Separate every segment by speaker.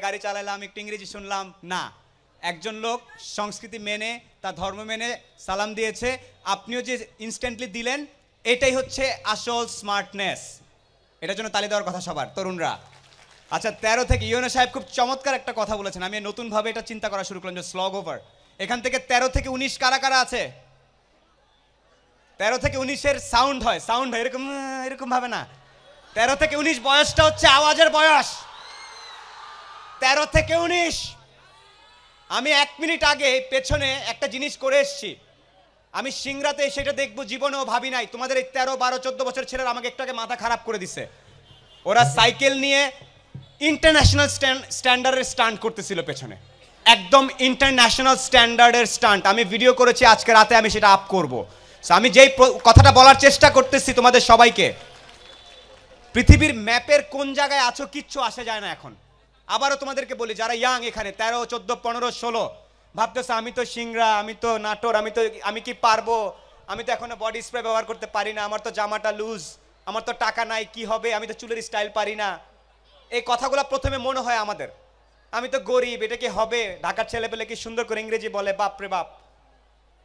Speaker 1: গাড়ি চালালাম, একটু ইংরেজি শুনলাম না। একজন লোক সংস্কৃতি মেনে, তার ধর্ম মেনে সালাম দিয়েছে, আপনিও যে ইনস্ট্যান্টলি দিলেন, এটাই হচ্ছে আসল স্মার্টনেস। এটার জন্য তালি দেওয়ার কথা সবার, তরুণরা। আচ্ছা, 13 থেকে ইউনো সাহেব খুব চমৎকার একটা কথা বলেছেন। আমি নতুনভাবে এটা চিন্তা করা শুরু করলাম যে স্লগ ওভার। এখান থেকে 13 থেকে 19 কারা কারা আছে? 13 থেকে 19-এর সাউন্ড হয় এরকম এরকম ভাবে না। 13 থেকে 19 বয়সটা হচ্ছে আওয়াজের বয়স। 13 থেকে 19। আমি 1 মিনিট আগে পেছনে একটা জিনিস করে এসেছি। আমি সিংড়াতে সেটা দেখবো জীবনেও ভাবি নাই। তোমাদের এই 13, 12, 14 বছর ছেলেরা আমাকে একটু আগে মাথা খারাপ করে দিছে। ওরা সাইকেল নিয়ে ইন্টারন্যাশনাল স্ট্যান্ডার্ডের স্টান্ট করতেছিল পেছনে, একদম ইন্টারন্যাশনাল স্ট্যান্ডার্ডের স্টান্ট। আমি ভিডিও করেছি, আজকে রাতে আমি সেটা আপ করব। আমি যেই কথাটা বলার চেষ্টা করতেছি তোমাদের সবাইকে, পৃথিবীর ম্যাপের কোন জায়গায় আছো কিচ্ছু আসে যায় না এখন। আবারও তোমাদেরকে বলি, যারা ইয়াং এখানে 13, 14, 15, 16 ভাবতেছে আমি তো সিংড়া, আমি তো নাটোর, আমি কি পারবো, আমি তো এখনো বডি স্প্রে ব্যবহার করতে পারি না, আমার তো জামাটা লুজ, আমার তো টাকা নাই, কি হবে, আমি তো চুলের স্টাইল পারি না। এই কথাগুলো প্রথমে মনে হয় আমাদের, আমি তো গরিব, এটা কি হবে, ঢাকার ছেলেপেলে কি সুন্দর করে ইংরেজি বলে, বাপরে বাপ।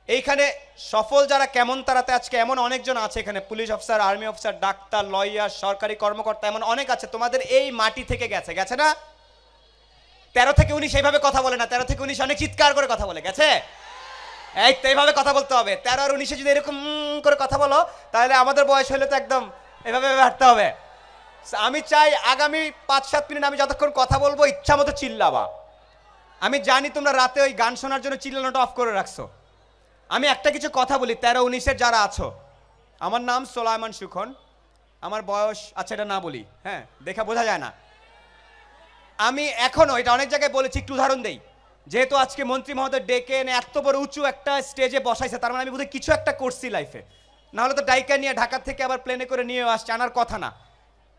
Speaker 1: এইখানে সফল যারা কেমন তারাতে আজকে এমন অনেকজন আছে এখানে, police officer, army officer, doctor, lawyer, সরকারি কর্মকর্তা, এমন অনেক আছে। তোমাদের এই মাটি থেকে গেছে না? 13 থেকে 19 এইভাবে কথা বলে না। 13 থেকে 19 অনেক চিৎকার করে কথা বলে গেছে। এই তো এইভাবে কথা বলতে হবে। 13 আর 19-এ যদি এরকম করে কথা বলো, তাহলে আমাদের বয়স হলে তো একদম এভাবে হাঁটতে হবে। আমি চাই আগামী 5-7 মিনিট আমি যতক্ষণ কথা বলবো ইচ্ছা মতো চিল্লাবা। আমি জানি তোমরা রাতে ওই গান শোনার জন্য চিল্লানোটা অফ করে রাখছো। আমি একটা কিছু কথা বলি, 13-19-এর যারা আছো, আমার নাম সোলায়মান সুখন, আমার বয়স, আচ্ছা এটা না বলি, হ্যাঁ দেখা বোঝা যায় না। আমি এখনো, এটা অনেক জায়গায় বলেছি, একটু উদাহরণ দেই। যেহেতু আজকে মন্ত্রী মহোদয় ডেকে এনে এত বড় উঁচু একটা স্টেজে বসাইছে, তার মানে আমি বোধহয় কিছু একটা করছি লাইফে। না হলে তো ডাইকা নিয়ে ঢাকা থেকে আবার প্লেনে করে নিয়ে আসছে, আনার কথা না।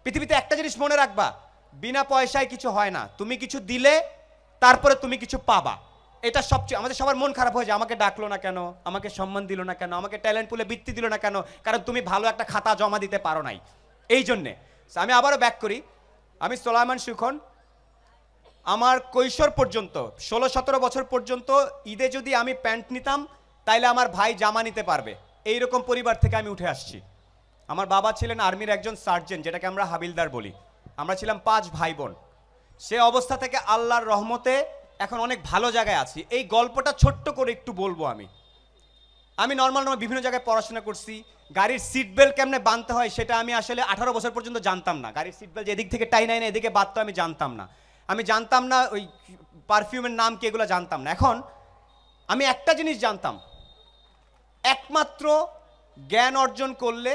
Speaker 1: পৃথিবীতে একটা জিনিস মনে রাখবা, বিনা পয়সায় কিছু হয় না। তুমি কিছু দিলে তারপরে তুমি কিছু পাবা। এটা সবচেয়ে, আমাদের সবার মন খারাপ হয়ে যায়, আমাকে ডাকলো না কেন, আমাকে সম্মান দিল না কেন, আমাকে ট্যালেন্ট পুলে বৃত্তি দিল না কেন, কারণ তুমি ভালো একটা খাতা জমা দিতে পারো নাই। এই জন্যে আমি আবারও ব্যাক করি, আমি সোলায়মান সুখন। আমার কৈশোর পর্যন্ত 16-17 বছর পর্যন্ত ঈদে যদি আমি প্যান্ট নিতাম, তাইলে আমার ভাই জামা নিতে পারবে, এইরকম পরিবার থেকে আমি উঠে আসছি। আমার বাবা ছিলেন আর্মির একজন সার্জেন্ট, যেটাকে আমরা হাবিলদার বলি। আমরা ছিলাম 5 ভাই বোন। সে অবস্থা থেকে আল্লাহর রহমতে এখন অনেক ভালো জায়গায় আছি। এই গল্পটা ছোট্ট করে একটু বলবো। আমি নর্মাল বিভিন্ন জায়গায় পড়াশোনা করছি। গাড়ির সিট বেল্ট কেমনে বাঁধতে হয় সেটা আমি আসলে 18 বছর পর্যন্ত জানতাম না। গাড়ির সিট বেল্ট এদিক থেকে টাই নাই না এদিকে বাঁধতে আমি জানতাম না। আমি জানতাম না ওই পারফিউমের নাম কি, এগুলো জানতাম না। এখন আমি একটা জিনিস জানতাম, একমাত্র জ্ঞান অর্জন করলে,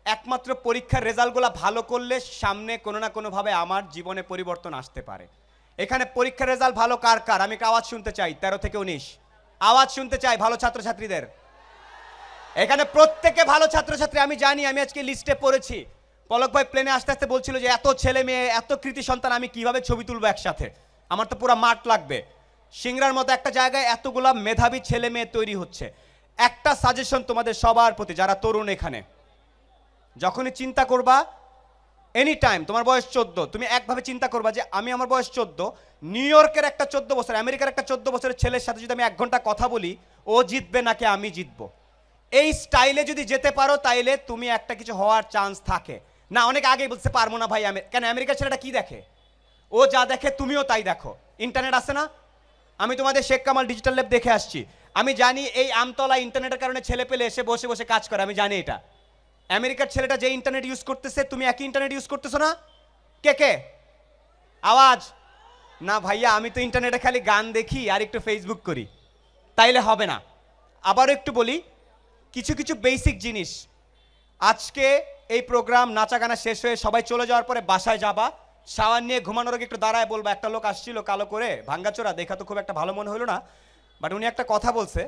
Speaker 1: একমাত্র পরীক্ষার রেজাল্টগুলো ভালো করলে সামনে কোনো না কোনোভাবে আমার জীবনে পরিবর্তন আসতে পারে। এখানে পরীক্ষার রেজাল্ট ভালো কার কার আমি আওয়াজ শুনতে চাই? 13 থেকে 19 আওয়াজ শুনতে চাই ভালো ছাত্রছাত্রীদের। এখানে প্রত্যেকে ভালো ছাত্রছাত্রী, আমি জানি। আমি আজকে লিস্টে পড়েছি, পলক ভাই প্লেনে আসতে আসতে বলছিল যে এত ছেলে মেয়ে, এত কৃতি সন্তান আমি কিভাবে ছবি তুলবো একসাথে, আমার তো পুরো মাঠ লাগবে। সিংড়ার মতো একটা জায়গায় এতগুলা মেধাবী ছেলে মেয়ে তৈরি হচ্ছে। একটা সাজেশন তোমাদের সবার প্রতি, যারা তরুণ এখানে, যখনই চিন্তা করবা, এনি টাইম, তোমার বয়স 14, তুমি একভাবে চিন্তা করবা যে আমি, আমার বয়স 14, নিউ ইয়র্কের একটা 14 বছর, আমেরিকার একটা 14 বছরের ছেলের সাথে যদি আমি 1 ঘন্টা কথা বলি, ও জিতবে নাকি আমি জিতবো, এই স্টাইলে যদি যেতে পারো, তাইলে তুমি একটা কিছু হওয়ার চান্স থাকে। না, অনেক আগেই বলতে পারবো না ভাই, কেন? আমেরিকার ছেলেটা কি দেখে? ও যা দেখে তুমিও তাই দেখো। ইন্টারনেট আছে না? আমি তোমাদের শেখ কামাল ডিজিটাল ল্যাব দেখে আসছি। আমি জানি এই আমতলা ইন্টারনেটের কারণে ছেলে পেলে এসে বসে বসে কাজ করে, আমি জানি এটা। আমেরিকার ছেলেটা যে ইন্টারনেট ইউজ করতেছে, তুমি একই ইন্টারনেট ইউজ করতেছো না? কে কে আওয়াজ? না ভাইয়া, আমি তো ইন্টারনেটে খালি গান দেখি আর একটু ফেসবুক করি, তাইলে হবে না। আবারও একটু বলি, কিছু কিছু বেসিক জিনিস। আজকে এই প্রোগ্রাম নাচা গানা শেষ হয়ে সবাই চলে যাওয়ার পরে বাসায় যাবা, শাওয়ার নিয়ে ঘুমানোর আগে একটু দাঁড়ায় বলবা, একটা লোক আসছিল কালো করে, ভাঙ্গাচোরা, দেখা তো খুব একটা ভালো মনে হলো না, বাট উনি একটা কথা বলছে,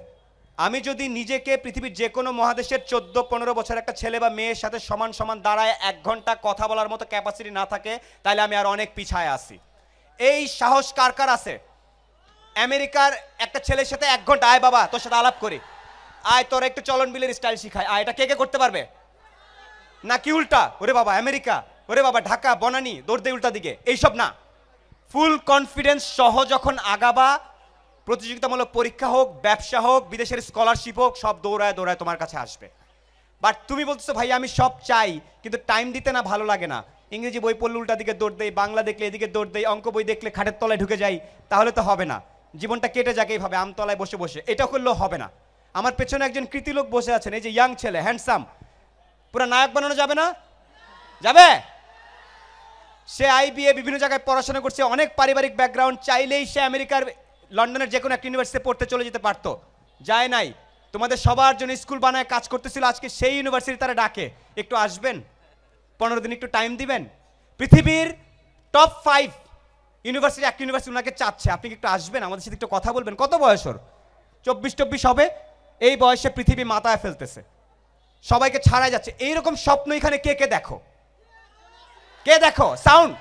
Speaker 1: আমি যদি নিজেকে পৃথিবীর যে কোনো মহাদেশের 14-15 বছর একটা ছেলে বা মেয়ের সাথে সমান সমান দাঁড়ায় 1 ঘন্টা কথা বলার মতো ক্যাপাসিটি না থাকে, তাহলে আমি আর অনেক পিছায় আসি। এই সাহস কার কার আছে? আমেরিকার একটা ছেলের সাথে 1 ঘন্টা, আয় বাবা তোর সাথে আলাপ করি, আয় তোর একটু চলন বিলের স্টাইল শিখায়, আয়, এটা কে কে করতে পারবে? নাকি উল্টা, ওরে বাবা আমেরিকা, ওরে বাবা ঢাকা, বনানী, দৌড় দে উল্টা দিকে, এইসব না। ফুল কনফিডেন্স সহ যখন আগাবা, প্রতিযোগিতামূলক পরীক্ষা হোক, ব্যবসা হোক, বিদেশের স্কলারশিপ হোক, সব দৌড়ায় দৌড়ায় তোমার কাছে আসবে। বাট তুমি বলতেছো ভাই আমি সব চাই কিন্তু টাইম দিতে না ভালো লাগে না, ইংরেজি বই পড়লে উল্টা দিকে দৌড় দেই, বাংলা দেখলে এদিকে দৌড় দেই, অঙ্ক বই দেখলে খাটের তলায় ঢুকে যাই, তাহলে তো হবে না, জীবনটা কেটে যাক এইভাবে আমতলায় বসে বসে, এটা করলেও হবে না। আমার পেছনে একজন কৃতি লোক বসে আছেন, এই যে ইয়াং ছেলে, হ্যান্ডসাম, পুরো নায়ক বানানো যাবে না? যাবে? সে আইবিএ বিভিন্ন জায়গায় পড়াশোনা করছে, অনেক পারিবারিক ব্যাকগ্রাউন্ড, চাইলেই সে আমেরিকার লন্ডনের যে কোনো একটা ইউনিভার্সিটিতে পড়তে চলে যেতে পারতো, যায় নাই। তোমাদের সবার জন্য স্কুল বানায় কাজ করতেছিল, আজকে সেই ইউনিভার্সিটি তারা ডাকে, একটু আসবেন 15 দিন একটু টাইম দিবেন? পৃথিবীর টপ 5 ইউনিভার্সিটি, একটা ইউনিভার্সিটি ওনাকে চাচ্ছে, আপনি কি একটু আসবেন আমাদের সাথে একটু কথা বলবেন? কত বয়স ওর? 24-24 হবে। এই বয়সে পৃথিবী মাথায় ফেলতেছে, সবাইকে ছাড়াই যাচ্ছে। এইরকম স্বপ্ন এখানে কে কে দেখো? কে দেখো? সাউন্ড।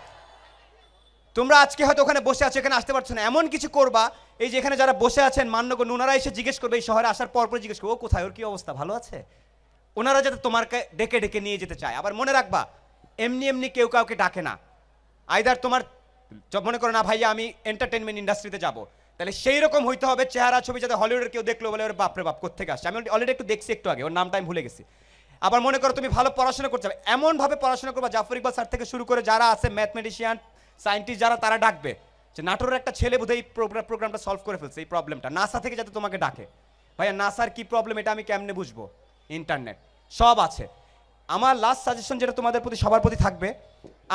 Speaker 1: তোমরা আজকে হয়তো ওখানে বসে আছো, এখানে আসতে পারছো না, এমন কিছু করবা, এই যে এখানে যারা বসে আছেন মান্যগণ্য, ওনারা এসে জিজ্ঞেস করবে, এই শহরে আসার পর জিজ্ঞেস করবে ও কোথায়, ওর কি অবস্থা, ভালো আছে? ওনারা যাতে তোমাকে ডেকে ডেকে নিয়ে যেতে চায়। আবার মনে রাখবা, এমনি এমনি কেউ কাউকে ডাকে না। আইদার তোমার মনে করো না ভাইয়া আমি এন্টারটেনমেন্ট ইন্ডাস্ট্রিতে যাব, তাহলে সেই রকম হইতে হবে চেহারা ছবি যাতে হলিউডের কেউ দেখলো বলে ওর বাপরে বাপ কোত্থেকে আসছে। আমি অলরেডি একটু দেখছি একটু আগে, ওর নামটা আমি ভুলে গেছি। আবার মনে করো তুমি ভালো পড়াশোনা করতে হবে, এমনভাবে পড়াশোনা করবা জাফর ইকবাল স্যার থেকে শুরু করে যারা আছে ম্যাথমেটিশিয়ান, সায়েন্টিস্ট যারা, তারা ডাকবে যে নাটোরের একটা ছেলে বোধহয় এই প্রোগ্রামটা সলভ করে ফেলছে, এই প্রবলেমটা। নাসা থেকে যাতে তোমাকে ডাকে, ভাইয়া নাসার কি প্রবলেম এটা আমি কেমনে বুঝবো? ইন্টারনেট সব আছে। আমার লাস্ট সাজেশন যেটা তোমাদের প্রতি সবার প্রতি থাকবে,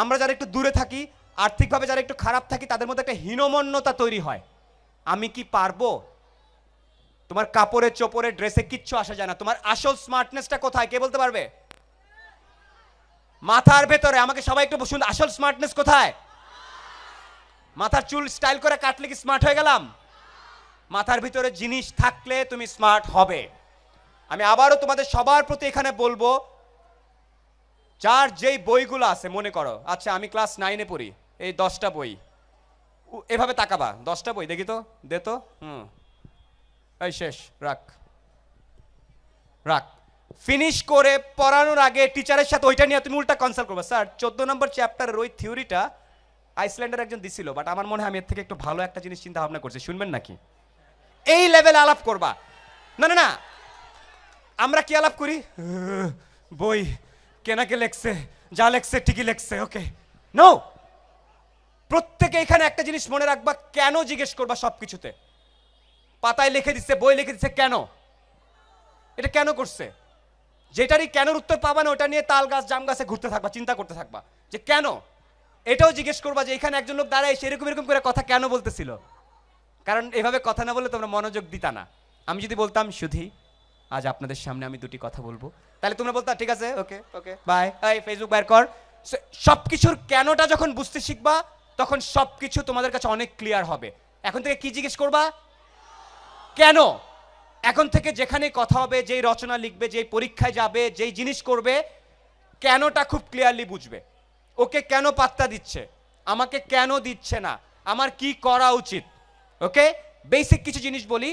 Speaker 1: আমরা যারা একটু দূরে থাকি, আর্থিকভাবে যারা একটু খারাপ থাকি, তাদের মধ্যে একটা হীনমন্যতা তৈরি হয়, আমি কি পারবো? তোমার কাপড়ে চোপড়ে ড্রেসে কিচ্ছু আসা যায় না, তোমার আসল স্মার্টনেসটা কোথায় কে বলতে পারবে? মাথার ভেতরে। আমাকে সবাই একটু শুনুন, আসল স্মার্টনেস কোথায়? মাথার চুল স্টাইল করে কাটলে কি স্মার্ট হয়ে গেলাম? মাথার ভিতরে জিনিস থাকলে তুমি স্মার্ট হবে। আমি আবারও তোমাদের সবার প্রতি এখানে বলবো, যার যেই বইগুলো আছে, মনে করো আচ্ছা আমি ক্লাস 9-এ পড়ি, এই 10টা বই, এভাবে তাকাবা, 10টা বই দেখি তো, দে তো, এই শেষ, রাখ রাখ। ফিনিশ করে পড়ানোর আগে টিচারের সাথে ওইটা নিয়ে তুমি উল্টা কনসাল্ট করবে, স্যার 14 নম্বর চ্যাপ্টারের ওই থিওরিটা আইসল্যান্ডের একজন দিছিল, বাট আমার মনে হয় আমি এর থেকে একটু ভালো একটা জিনিস চিন্তা ভাবনা করছি, শুনবেন নাকি? এই লেভেল আলাপ করবা। না না না, আমরা কি আলাপ করি? বই কেনাকে লেখছে, যা লেখছে ঠিকই লেখছে, ওকে নো। প্রত্যেকে এখানে একটা জিনিস মনে রাখবা, কেন জিজ্ঞেস করবা সবকিছুতে। পাতায় লিখে দিচ্ছে, বই লিখে দিচ্ছে, কেন? এটা কেন করছে? যেটারই কেনর উত্তর পাবা না, ওটা নিয়ে তাল গাছ জাম গাছে ঘুরতে থাকবা, চিন্তা করতে থাকবা যে কেন। এটাও জিজ্ঞেস করবা যে এখানে একজন লোক দাঁড়ায় সেরকম এরকম করে কথা কেন বলতেছিল, কারণ এভাবে কথা না বলে তোমরা মনোযোগ দিতা না। আমি যদি বলতাম সুধী আজ আপনাদের সামনে আমি দুটি কথা বলবো, তাহলে তোমরা বলতা ঠিক আছে, ওকে ওকে বাই, এই ফেসবুক বের কর। সবকিছুর কেনটা যখন বুঝতে শিখবা, তখন সবকিছু তোমাদের কাছে অনেক ক্লিয়ার হবে। এখন থেকে কি জিজ্ঞেস করবা? কেন। এখন থেকে যেখানে কথা হবে, যেই রচনা লিখবে, যেই পরীক্ষায় যাবে, যেই জিনিস করবে, কেনটা খুব ক্লিয়ারলি বুঝবে। ওকে কেন পাত্তা দিচ্ছে, আমাকে কেন দিচ্ছে না, আমার কি করা উচিত। ওকে, বেসিক কিছু জিনিস বলি।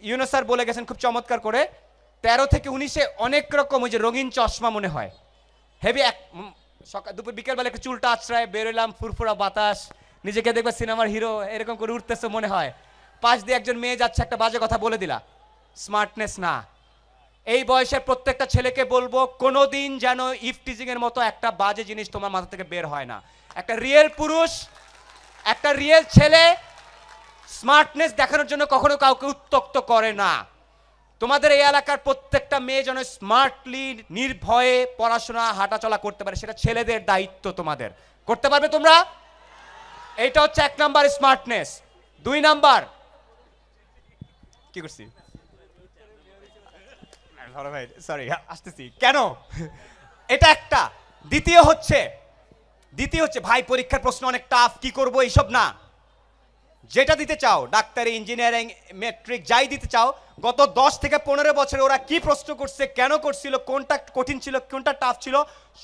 Speaker 1: ইউনুস স্যার বলে গেছেন খুব চমৎকার করে, 13 থেকে 19-এ অনেক রকম ওই যে রঙিন চশমা মনে হয়, হেভি সকাল দুপুর বিকেলবেলা একটু চুলটা আছড়ায় বেরোলাম, ফুরফুরা বাতাস, নিজেকে দেখবে সিনেমার হিরো এরকম করে উঠতেছে মনে হয়, পাশ দিয়ে একজন মেয়ে যাচ্ছে, একটা বাজে কথা বলে দিলা, স্মার্টনেস না। এই বয়সের প্রত্যেকটা ছেলেকে বলবো, কোনোদিন যেন ইফটিজিং এর মতো একটা বাজে জিনিস তোমার মাথা থেকে বের হয় না। একটা রিয়েল পুরুষ, একটা রিয়েল ছেলে স্মার্টনেস দেখানোর জন্য কখনো কাউকে উত্ত্যক্ত করে না। তোমাদের এই এলাকার প্রত্যেকটা মেয়ে যেন স্মার্টলি নির্ভয়ে পড়াশোনা হাঁটাচলা করতে পারে, সেটা ছেলেদের দায়িত্ব, তোমাদের করতে পারবে তোমরা। এইটা হচ্ছে 1 নাম্বার স্মার্টনেস। 2 নাম্বার কি করছি, ভাই সরি আসতেছি, কেন এটা একটা। দ্বিতীয় হচ্ছে ভাই পরীক্ষার প্রশ্ন অনেক টাফ, কি করব এইসব না। যেটা দিতে চাও, ডাক্তারি, ইঞ্জিনিয়ারিং, ম্যাট্রিক, যাই দিতে চাও, গত 10 থেকে 15 বছরে ওরা কি প্রশ্ন করছে, কেন করছিল, কোনটা কঠিন ছিল, কোনটা টাফ ছিল,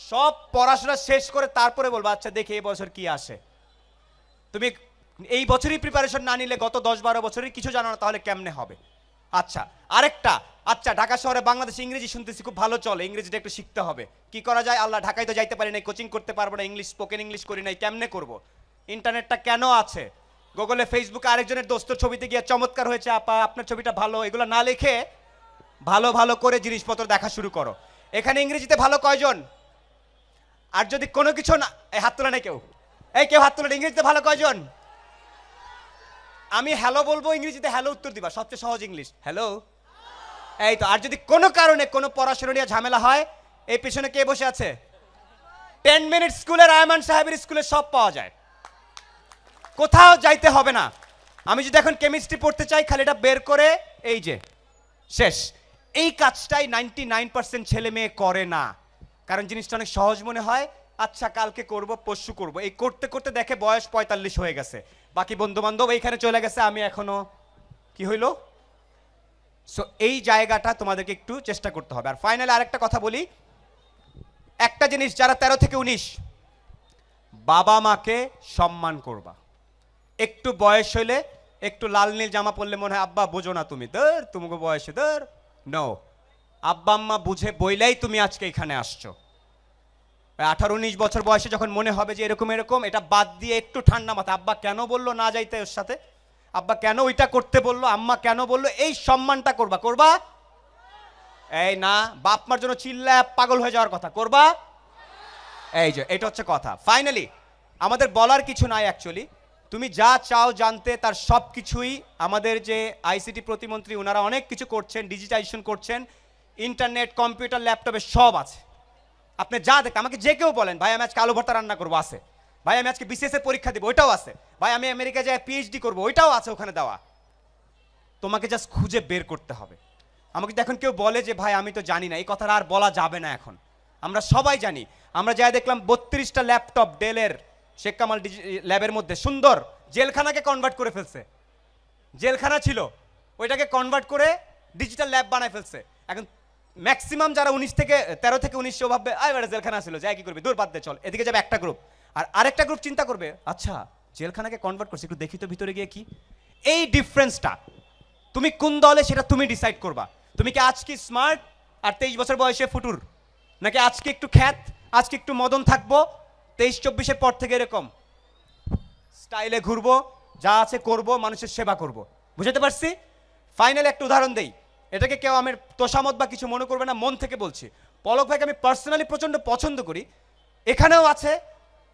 Speaker 1: সব পড়াশোনা শেষ করে তারপরে বলবো আচ্ছা দেখি এই বছর কি আসে। তুমি এই বছরই প্রিপারেশন না নিলে গত 10-12 বছরের কিছু জানো না, তাহলে কেমনে হবে। আচ্ছা আরেকটা, আচ্ছা ঢাকা শহরে বাংলাদেশে ইংরেজি শুনতেছি খুব ভালো চলে, ইংরেজিটা একটু শিখতে হবে। কি করা যায়? আল্লাহ, ঢাকায় তো যাইতে পারি নাই, কোচিং করতে পারবো না, ইংলিশ স্পোকেন ইংলিশ করি নাই, কেমনে করব? ইন্টারনেটটা কেন আছে, গুগলে ফেসবুকে আরেকজনের দোস্তর ছবিতে গিয়ে চমৎকার হয়েছে আপা, আপনার ছবিটা ভালো, এগুলো না লিখে ভালো ভালো করে জিনিসপত্র দেখা শুরু করো। এখানে ইংরেজিতে ভালো কয়জন? আর যদি কোনো কিছু না, এই হাত তোলে না কেউ, এই কেউ হাত তোলে, ইংরেজিতে ভালো কয়জন? আমি হ্যালো বলবো, ইংরেজিতে হ্যালো উত্তর দিবা, সবচেয়ে সহজ ইংলিশ হ্যালো। এই তো। আর যদি কোনো কারণে কোনো পড়াশোনা নিয়ে ঝামেলা হয়, এই পিছনে কে বসে আছে? 10 মিনিট স্কুলের আয়মান সাহেবের স্কুলে সব পাওয়া যায়, কোথাও যাইতে হবে না। আমি যদি এখন কেমিস্ট্রি পড়তে চাই, খালি এটা বের করে এই যে শেষ। এই কাজটাই 99% ছেলে মেয়ে করে না, কারণ জিনিসটা অনেক সহজ মনে হয়। আচ্ছা কালকে করব, পরশু করব, এই করতে করতে দেখে বয়স 45 হয়ে গেছে, বাকি বন্ধু বান্ধব এইখানে চলে গেছে, আমি এখনো কি হইলো। সো এই জায়গাটা তোমাদেরকে একটু চেষ্টা করতে হবে। আর ফাইনালি আরেকটা কথা বলি, একটা জিনিস, যারা 13 থেকে 19, বাবা মাকে সম্মান করবা। একটু বয়স হইলে একটু লাল নীল জামা পরলে মনে হয় আব্বা বোঝো না তুমি, ধর তোমাকে বয়সে ধর। নো, আব্বা আম্মা বুঝে বইলাই তুমি আজকে এখানে আসছো। 18-19 বছর বয়সে যখন মনে হবে যে এরকম এরকম, এটা বাদ দিয়ে একটু ঠান্ডা মাথা, আব্বা কেন বললো না যাইতে ওর সাথে, আব্বা কেন ওইটা করতে বললো, আম্মা কেন বললো, এই সম্মানটা করবা। করবা? এই না বাপ মার জন্য চিল্লায় পাগল হয়ে যাওয়ার কথা, করবা? এই যে এটা হচ্ছে কথা। ফাইনালি আমাদের বলার কিছু নাই অ্যাকচুয়ালি, তুমি যা চাও জানতে তার সব কিছুই আমাদের যে আইসিটি প্রতিমন্ত্রী ওনারা অনেক কিছু করছেন, ডিজিটাইজেশন করছেন, ইন্টারনেট, কম্পিউটার, ল্যাপটপে সব আছে। আপনি যা দেখেন, আমাকে যে কেউ বলেন ভাই আমি আজকে আলু ভর্তা রান্না করবো, আছে। ভাই আমি আজকে বিসিএস এর পরীক্ষা দিব, ওইটাও আছে। ভাই আমি আমেরিকা যাই পিএইচডি করবো, ওইটাও আছে ওখানে দেওয়া। তোমাকে জাস্ট খুঁজে বের করতে হবে। আমাকে যদি এখন কেউ বলে যে ভাই আমি তো জানি না, এই কথাটা আর বলা যাবে না এখন। আমরা সবাই জানি। আমরা যাই দেখলাম 32টা ল্যাপটপ ডেলের শেখ কামাল ল্যাবের মধ্যে, সুন্দর জেলখানাকে কনভার্ট করে ফেলছে। জেলখানা ছিল, ওইটাকে কনভার্ট করে ডিজিটাল ল্যাব বানায় ফেলছে। এখন ম্যাক্সিমাম যারা 13 থেকে 19 ভাববে আয় বেটা জেলখানা ছিল, যাই কি করবি, দূর বাদ দে, চল। এদিকে যাবে একটা গ্রুপ, আর আরেকটা গ্রুপ চিন্তা করবে আচ্ছা জেলখানাকে কনভার্ট করছে, একটু দেখি তো ভিতরে গিয়ে কি। এই ডিফারেন্সটা তুমি কোন দলে সেটা তুমি ডিসাইড করবা। তুমি কি আজকে স্মার্ট আর 23 বছর বয়সে ফুটুর, নাকি আজকে একটু খ্যাত, আজকে একটু মদন থাকবো, 23-24-এর পর থেকে এরকম স্টাইলে ঘুরবো, যা আছে করব, মানুষের সেবা করব। বুঝতে পারছি? ফাইনালি একটা উদাহরণ দেই, এটাকে কেউ আমার তোষামত বা কিছু মনে করবে না, মন থেকে বলছি। পলক ভাইকে আমি পার্সোনালি প্রচন্ড পছন্দ করি। এখানেও আছে,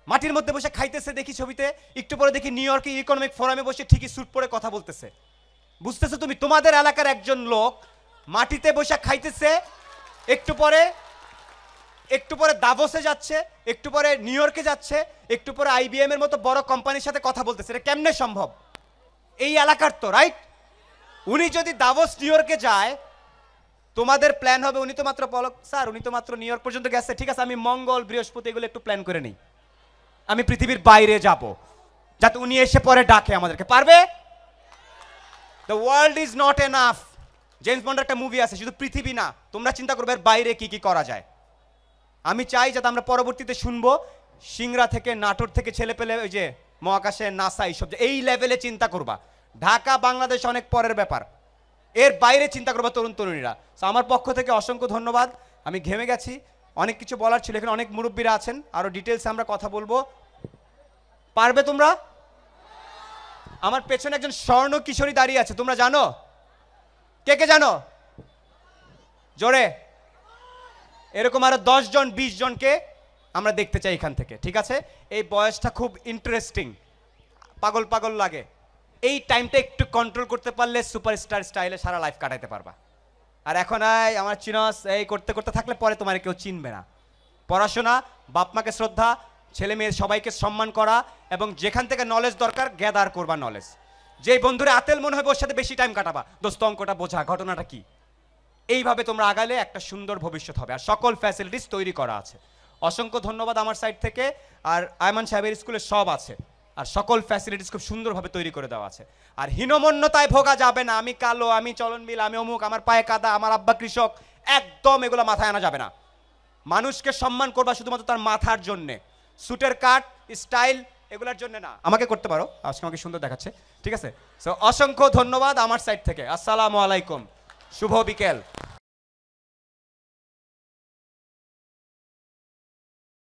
Speaker 1: মাটির মধ্যে বসে খাইতেছে দেখি ছবিতে, একটু পরে দেখি নিউ ইয়র্কে ইকোনমিক ফোরামে বসে ঠিকই স্যুট পরে কথা বলতেছে। বুঝতেছো তুমি? তোমাদের এলাকার একজন লোক মাটিতে বসে খাইতেছে, একটু পরে দাভোসে যাচ্ছে, একটু পরে নিউ ইয়র্কে যাচ্ছে, একটু পরে আইবিএম এর মতো বড় কোম্পানির সাথে কথা বলতেছে। এটা কেমনে সম্ভব? এই এলাকার তো, রাইট? উনি যদি দাভোস নিউ ইয়র্কে যায়, তোমাদের প্ল্যান হবে উনি তো মাত্র পলক স্যার, উনি তো মাত্র নিউ ইয়র্ক পর্যন্ত গেছে, ঠিক আছে আমি মঙ্গল বৃহস্পতি এগুলো একটু প্ল্যান করে নিই, আমি পৃথিবীর বাইরে যাব, যাতে উনি এসে পরে ডাকে আমাদেরকে। পারবে? The world is not enough. James বন্ডের একটা মুভি আছে, শুধু পৃথিবী না, তোমরা চিন্তা করবে এর বাইরে কি কি করা যায়। আমি চাই যাতে আমরা পরবর্তীতে শুনবো সিংড়া থেকে, নাটোর থেকে ছেলে পেলে ওই যে মহাকাশে নাসা এইসব, এই লেভেলে চিন্তা করবা। ঢাকা বাংলাদেশ অনেক পরের ব্যাপার, এর বাইরে চিন্তা করবা তরুণ তরুণীরা। তো আমার পক্ষ থেকে অসংখ্য ধন্যবাদ। আমি ঘেমে গেছি, অনেক কিছু বলার ছিল, এখানে অনেক মুরব্বীরা আছেন, আরো ডিটেলসে আমরা কথা বলবো। পারবে তোমরা? আমার পেছনে একজন স্বর্ণ কিশোরী দাঁড়িয়ে আছে, তোমরা জানো? কে কে জানো? জোরে। এরকম আরো 10 জন 20 জনকে আমরা দেখতে চাই এখান থেকে, ঠিক আছে? এই বয়সটা খুব ইন্টারেস্টিং, পাগল পাগল লাগে। এই টাইমটা একটু কন্ট্রোল করতে পারলে সুপারস্টার স্টাইলে সারা লাইফ কাটাতে পারবা। আর এখন আমার চিনস এই করতে করতে থাকলে পরে তোমার কেউ চিনবে না। পড়াশোনা, বাপ মাকে শ্রদ্ধা, ছেলে মেয়ে সবাইকে সম্মান করা, এবং যেখান থেকে নলেজ দরকার গ্যাদার করবা নলেজ। যেই বন্ধুরা আতেল মনে হবে ওর সাথে বেশি টাইম কাটাবা, দোস্ত অঙ্কটা বোঝা, ঘটনাটা কি। এইভাবে তোমরা আগালে একটা সুন্দর ভবিষ্যৎ হবে, আর সকল ফ্যাসিলিটিস তৈরি করা আছে। অসংখ্য ধন্যবাদ আমার সাইড থেকে। আর আয়মান সাহেবের স্কুলে সব আছে, আর সকল ফ্যাসিলিটিস খুব সুন্দরভাবে তৈরি করে দেওয়া আছে। আর হীনমন্যতায় ভোগা যাবে না, আমি কালো, আমি চলনবিল, আমি অমুক, আমার পায়ে কাদা, আমার আব্বা কৃষক, একদম এগুলো মাথায় আনা যাবে না। মানুষকে সম্মান করবা শুধুমাত্র তার মাথার জন্যে, সুটের কাট স্টাইল এগুলোর জন্য না। আমাকে করতে পারো, আজকে আমাকে সুন্দর দেখাচ্ছে, ঠিক আছে? সো অসংখ্য ধন্যবাদ আমার সাইড থেকে। আসসালামু আলাইকুম, শুভ বিকেল।